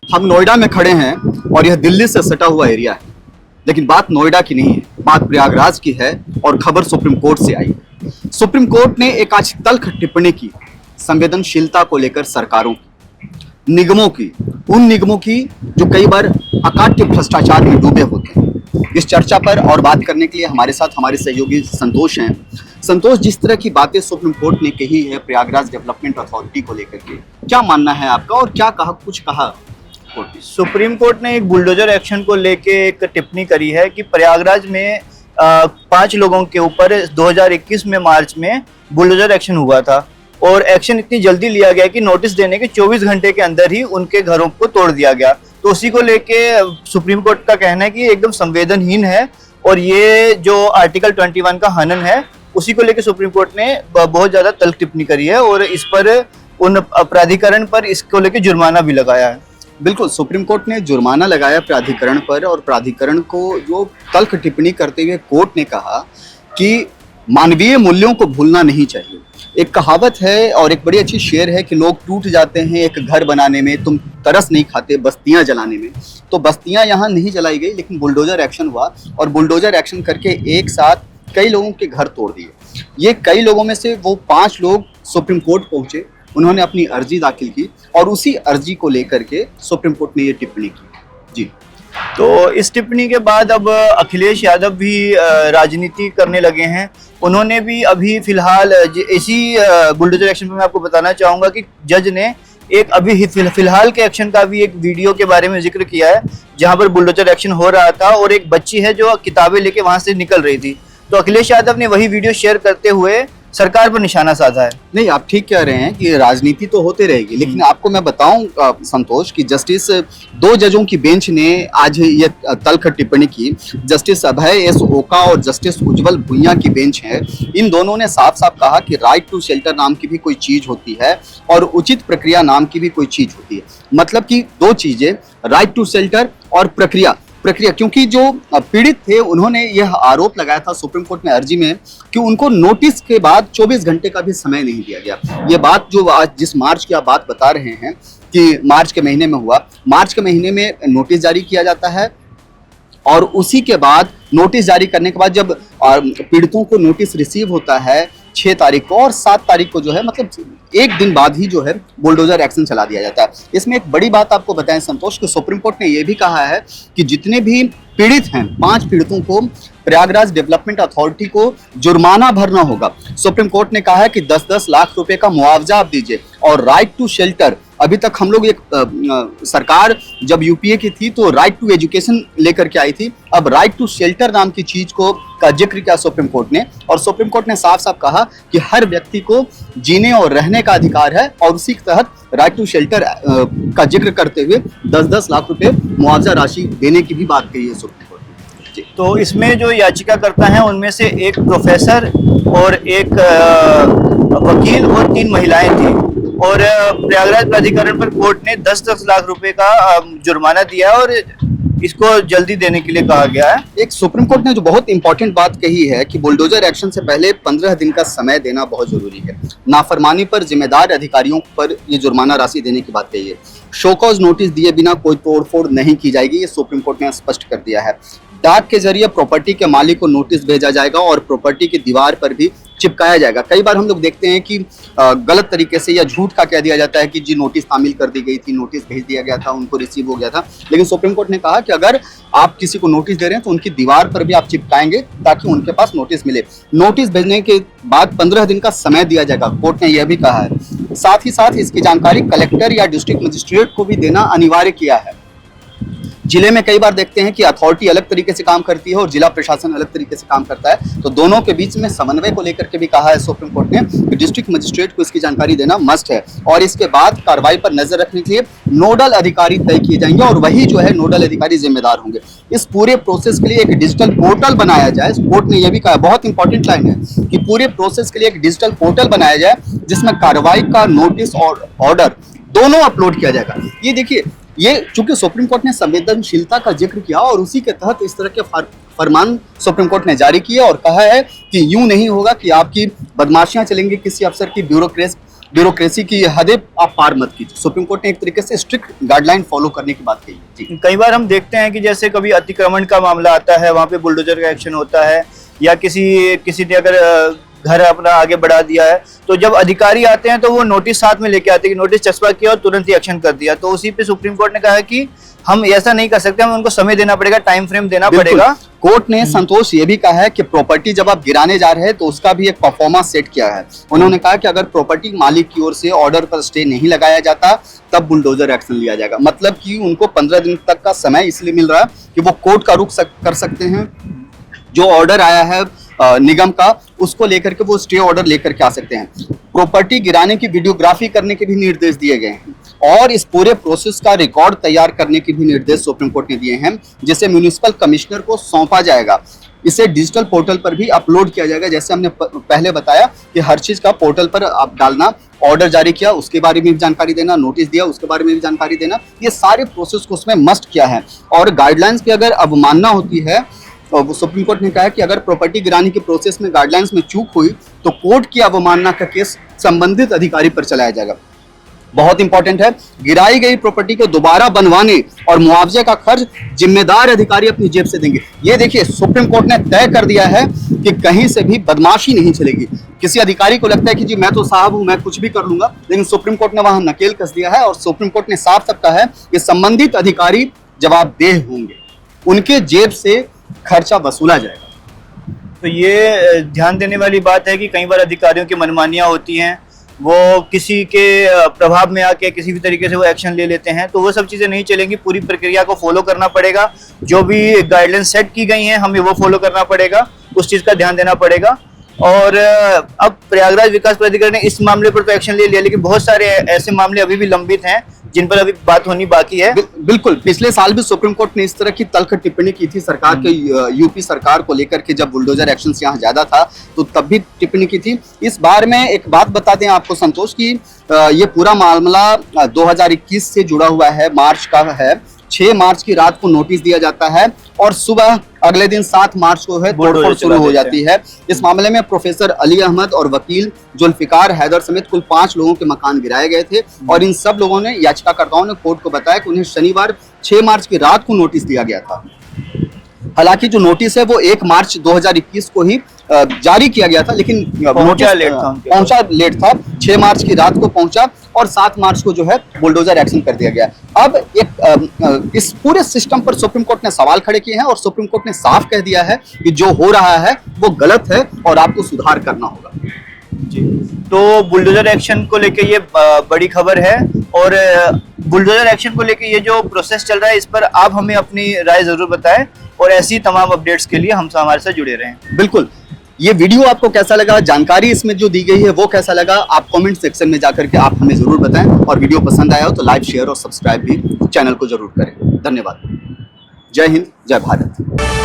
हम नोएडा में खड़े हैं और यह दिल्ली से सटा हुआ एरिया है, लेकिन बात नोएडा की नहीं है, बात प्रयागराज की है। और खबर सुप्रीम कोर्ट से आई। सुप्रीम कोर्ट ने एक आज तल्ख टिप्पणी की संवेदनशीलता को लेकर सरकारों की, निगमों की, उन निगमों की जो कई बार अकाट्य भ्रष्टाचार में डूबे होते हैं। इस चर्चा पर और बात करने के लिए हमारे साथ हमारे सहयोगी संतोष हैं। संतोष, जिस तरह की बातें सुप्रीम कोर्ट ने कही है प्रयागराज डेवलपमेंट अथॉरिटी को लेकर के, क्या मानना है आपका और क्या कुछ कहा? सुप्रीम कोर्ट ने एक बुलडोजर एक्शन को लेके एक टिप्पणी करी है कि प्रयागराज में 5 लोगों के ऊपर 2021 में मार्च में बुलडोजर एक्शन हुआ था और एक्शन इतनी जल्दी लिया गया कि नोटिस देने के 24 घंटे के अंदर ही उनके घरों को तोड़ दिया गया। तो उसी को लेके सुप्रीम कोर्ट का कहना है कि एकदम संवेदनहीन है और ये जो आर्टिकल 21 का हनन है उसी को लेके सुप्रीम कोर्ट ने बहुत ज्यादा तल्ख टिप्पणी करी है और इस पर उन प्राधिकरण पर इसको लेके जुर्माना भी लगाया है। बिल्कुल, सुप्रीम कोर्ट ने जुर्माना लगाया प्राधिकरण पर और प्राधिकरण को जो तल्ख टिप्पणी करते हुए कोर्ट ने कहा कि मानवीय मूल्यों को भूलना नहीं चाहिए। एक कहावत है और एक बड़ी अच्छी शेर है कि लोग टूट जाते हैं एक घर बनाने में, तुम तरस नहीं खाते बस्तियां जलाने में। तो बस्तियां यहाँ नहीं जलाई गई, लेकिन बुलडोजर एक्शन हुआ और बुलडोजर एक्शन करके एक साथ कई लोगों के घर तोड़ दिए। ये कई लोगों में से वो 5 लोग सुप्रीम कोर्ट पहुंचे, उन्होंने अपनी अर्जी दाखिल की और उसी अर्जी को लेकर के सुप्रीम कोर्ट ने ये टिप्पणी की। जी, तो इस टिप्पणी के बाद अब अखिलेश यादव भी राजनीति करने लगे हैं। उन्होंने भी अभी फिलहाल इसी बुलडोजर एक्शन पर मैं आपको बताना चाहूँगा कि जज ने एक अभी फिलहाल के एक्शन का भी एक वीडियो के बारे में जिक्र किया है जहाँ पर बुलडोजर एक्शन हो रहा था और एक बच्ची है जो किताबें लेके वहाँ से निकल रही थी। तो अखिलेश यादव ने वही वीडियो शेयर करते हुए सरकार पर निशाना साधा है। नहीं, आप ठीक कह रहे हैं कि राजनीति तो होते रहेगी, लेकिन आपको मैं बताऊं संतोष कि जस्टिस 2 जजों की बेंच ने आज ये तल्ख टिप्पणी की। जस्टिस अभय एस ओका और जस्टिस उज्जवल भुइयां की बेंच है। इन दोनों ने साफ साफ कहा कि राइट टू शेल्टर नाम की भी कोई चीज होती है और उचित प्रक्रिया नाम की भी कोई चीज होती है। मतलब कि 2 चीजें, राइट टू शेल्टर और प्रक्रिया। क्योंकि जो पीड़ित थे उन्होंने यह आरोप लगाया था सुप्रीम कोर्ट में अर्जी में कि उनको नोटिस के बाद 24 घंटे का भी समय नहीं दिया गया। ये बात जो आज जिस मार्च की आप बात बता रहे हैं कि मार्च के महीने में हुआ, मार्च के महीने में नोटिस जारी किया जाता है और उसी के बाद नोटिस जारी करने के बाद जब पीड़ितों को नोटिस रिसीव होता है 6 तारीख को और 7 तारीख को जो है मतलब एक दिन बाद ही जो है बुलडोजर एक्शन चला दिया जाता है। इसमें एक बड़ी बात आपको बताएं संतोष कि सुप्रीम कोर्ट ने यह भी कहा है कि जितने भी पीड़ित हैं 5 पीड़ितों को प्रयागराज डेवलपमेंट अथॉरिटी को जुर्माना भरना होगा। सुप्रीम कोर्ट ने कहा है कि 10-10 लाख रुपए का मुआवजा आप दीजिए और राइट टू शेल्टर। अभी तक हम लोग एक सरकार जब यूपीए की थी तो राइट टू एजुकेशन लेकर के आई थी, अब राइट टू शेल्टर नाम की चीज का जिक्र किया सुप्रीम कोर्ट ने और सुप्रीम कोर्ट ने साफ साफ कहा कि हर व्यक्ति को जीने और रहने का अधिकार है और उसी के तहत राइट टू शेल्टर का जिक्र करते हुए 10-10 लाख रुपए मुआवजा राशि देने की भी बात कही है सुप्रीम कोर्ट ने। तो इसमें जो याचिकाकर्ता हैं उनमें से एक प्रोफेसर और एक वकील और 3 महिलाएं थी और प्रयागराज प्राधिकरण पर कोर्ट ने 10-10 लाख रुपए का जुर्माना दिया और इसको जल्दी देने के लिए कहा गया है। एक सुप्रीम कोर्ट ने जो बहुत इंपॉर्टेंट बात कही है कि बुलडोजर एक्शन से पहले 15 दिन का समय देना बहुत जरूरी है। नाफरमानी पर जिम्मेदार अधिकारियों पर ये जुर्माना राशि देने की बात कही है। शो कॉज नोटिस दिए बिना कोई तोड़फोड़ नहीं की जाएगी, ये सुप्रीम कोर्ट ने स्पष्ट कर दिया है। डाक के जरिए प्रॉपर्टी के मालिक को नोटिस भेजा जाएगा और प्रॉपर्टी की दीवार पर भी चिपकाया जाएगा। कई बार हम लोग देखते हैं कि गलत तरीके से या झूठ का कह दिया जाता है कि जी नोटिस तामील कर दी गई थी, नोटिस भेज दिया गया था, उनको रिसीव हो गया था। लेकिन सुप्रीम कोर्ट ने कहा कि अगर आप किसी को नोटिस दे रहे हैं तो उनकी दीवार पर भी आप चिपकाएंगे ताकि उनके पास नोटिस मिले। नोटिस भेजने के बाद 15 दिन का समय दिया जाएगा, कोर्ट ने यह भी कहा है। साथ ही साथ इसकी जानकारी कलेक्टर या डिस्ट्रिक्ट मजिस्ट्रेट को भी देना अनिवार्य किया है। जिले में कई बार देखते हैं कि अथॉरिटी अलग तरीके से काम करती है और जिला प्रशासन अलग तरीके से काम करता है, तो दोनों के बीच में समन्वय को लेकर के भी कहा है सुप्रीम कोर्ट ने कि डिस्ट्रिक्ट मजिस्ट्रेट को इसकी जानकारी देना मस्ट है और इसके बाद कार्रवाई पर नजर रखने के लिए नोडल अधिकारी तय किए जाएंगे और वही जो है नोडल अधिकारी जिम्मेदार होंगे। इस पूरे प्रोसेस के लिए एक डिजिटल पोर्टल बनाया जाए। कोर्ट ने यह भी कहा, बहुत इंपॉर्टेंट लाइन है कि पूरे प्रोसेस के लिए एक डिजिटल पोर्टल बनाया जाए जिसमें कार्रवाई का नोटिस और ऑर्डर दोनों अपलोड किया जाएगा। ये देखिए, ये चूंकि सुप्रीम कोर्ट ने संवेदनशीलता का जिक्र किया और उसी के तहत इस तरह के फरमान सुप्रीम कोर्ट ने जारी किए और कहा है कि यूं नहीं होगा कि आपकी बदमाशियां चलेंगी किसी अफसर की, ब्यूरोक्रेसी की ये हदें आप पार मत कीजिए। सुप्रीम कोर्ट ने एक तरीके से स्ट्रिक्ट गाइडलाइन फॉलो करने की बात कही है। जी कई बार हम देखते हैं कि जैसे कभी अतिक्रमण का मामला आता है, वहाँ पे बुलडोजर का एक्शन होता है, या किसी ने अगर घर अपना आगे बढ़ा दिया है, तो जब अधिकारी आते हैं तो वो नोटिस साथ में लेके आते हैं कि नोटिस चस्पा किया और तुरंत ही एक्शन कर दिया। तो उसी पे सुप्रीम कोर्ट ने कहा है कि हम ऐसा नहीं कर सकते, हमें उनको समय देना पड़ेगा, टाइम फ्रेम देना पड़ेगा। कोर्ट ने संतोष ये भी कहा है कि प्रॉपर्टी जब आप गिराने जा रहे हैं तो उसका भी एक परफॉर्मेंस सेट किया है। उन्होंने कहा कि अगर प्रॉपर्टी मालिक की ओर से ऑर्डर पर स्टे नहीं लगाया जाता तब बुलडोजर एक्शन लिया जाएगा। मतलब कि उनको 15 दिन तक का समय इसलिए मिल रहा है कि वो कोर्ट का रुख कर सकते हैं। जो ऑर्डर आया है निगम का, उसको लेकर के वो स्टे ऑर्डर लेकर के आ सकते हैं। प्रॉपर्टी गिराने की वीडियोग्राफी करने के भी निर्देश दिए गए हैं और इस पूरे प्रोसेस का रिकॉर्ड तैयार करने के भी निर्देश सुप्रीम कोर्ट ने दिए हैं, जिसे म्युनिसिपल कमिश्नर को सौंपा जाएगा। इसे डिजिटल पोर्टल पर भी अपलोड किया जाएगा। जैसे हमने पहले बताया कि हर चीज का पोर्टल पर आप डालना, ऑर्डर जारी किया उसके बारे में भी जानकारी देना, नोटिस दिया उसके बारे में भी जानकारी देना, ये सारे प्रोसेस को उसमें मस्ट किया है। और गाइडलाइंस की अगर अवमानना होती है, तो सुप्रीम कोर्ट ने कहा है कि अगर प्रॉपर्टी गिराने की प्रोसेस में गाइडलाइंस में चूक हुई तो कोर्ट की अवमानना का केस संबंधित अधिकारी पर चलाया जाएगा। बहुत इंपॉर्टेंट है, गिराई गई प्रॉपर्टी को दोबारा बनवाने और मुआवजे का खर्च जिम्मेदार अधिकारी अपनी जेब से देंगे। ये देखिए, सुप्रीम कोर्ट ने तय कर दिया है कि कहीं से भी बदमाशी नहीं चलेगी। किसी अधिकारी को लगता है कि जी मैं तो साहब हूं, मैं कुछ भी कर लूंगा, लेकिन सुप्रीम कोर्ट ने वहां नकेल कस दिया है और सुप्रीम कोर्ट ने साफ साफ कहा है कि संबंधित अधिकारी जवाबदेह होंगे, उनके जेब से खर्चा वसूला जाएगा। तो ये ध्यान देने वाली बात है कि कई बार अधिकारियों की मनमानियां होती हैं, वो किसी के प्रभाव में आके किसी भी तरीके से वो एक्शन ले लेते हैं, तो वो सब चीज़ें नहीं चलेंगी। पूरी प्रक्रिया को फॉलो करना पड़ेगा, जो भी गाइडलाइन सेट की गई हैं हमें वो फॉलो करना पड़ेगा, उस चीज़ का ध्यान देना पड़ेगा। और अब प्रयागराज विकास प्राधिकरण ने इस मामले पर तो एक्शन ले लिया, लेकिन बहुत सारे ऐसे मामले अभी भी लंबित हैं जिन पर अभी बात होनी बाकी है। बिल्कुल, पिछले साल भी सुप्रीम कोर्ट ने इस तरह की तलखट टिप्पणी की थी सरकार के, यूपी सरकार को लेकर के, जब बुलडोजर एक्शन यहाँ ज्यादा था तो तब भी टिप्पणी की थी। इस बार में एक बात बता दें आपको संतोष की ये पूरा मामला 2021 से जुड़ा हुआ है, मार्च का है। 6 मार्च की रात को नोटिस दिया जाता है और सुबह अगले दिन 7 मार्च को है तोड़फोड़ शुरू हो जाती है। इस मामले में प्रोफेसर अली अहमद और वकील जुल्फिकार हैदर समेत कुल 5 लोगों के मकान गिराए गए थे और इन सब लोगों ने, याचिकाकर्ताओं ने कोर्ट को बताया कि उन्हें शनिवार 6 मार्च की रात को नोटिस दिया गया था। हालांकि जो नोटिस है वो 1 मार्च 2021 को ही जारी किया गया था, लेकिन पहुंचा लेट था। 6 मार्च की रात को पहुंचा और 7 मार्च को जो है बुलडोजर एक्शन कर दिया गया। अब एक इस पूरे सिस्टम पर सुप्रीम कोर्ट ने सवाल खड़े किए हैं और सुप्रीम कोर्ट ने साफ कह दिया है कि जो हो रहा है वो गलत है और आपको सुधार करना होगा। जी, तो बुलडोजर एक्शन को लेके ये बड़ी खबर है और बुलडोजर एक्शन को लेके ये जो प्रोसेस चल रहा है इस पर आप हमें अपनी राय जरूर बताएं और ऐसी तमाम अपडेट्स के लिए हम हमारे साथ जुड़े रहें। बिल्कुल, ये वीडियो आपको कैसा लगा, जानकारी इसमें जो दी गई है वो कैसा लगा, आप कमेंट सेक्शन में जाकर के आप हमें जरूर बताएं और वीडियो पसंद आया हो तो लाइक, शेयर और सब्सक्राइब भी चैनल को जरूर करें। धन्यवाद। जय हिंद, जय भारत।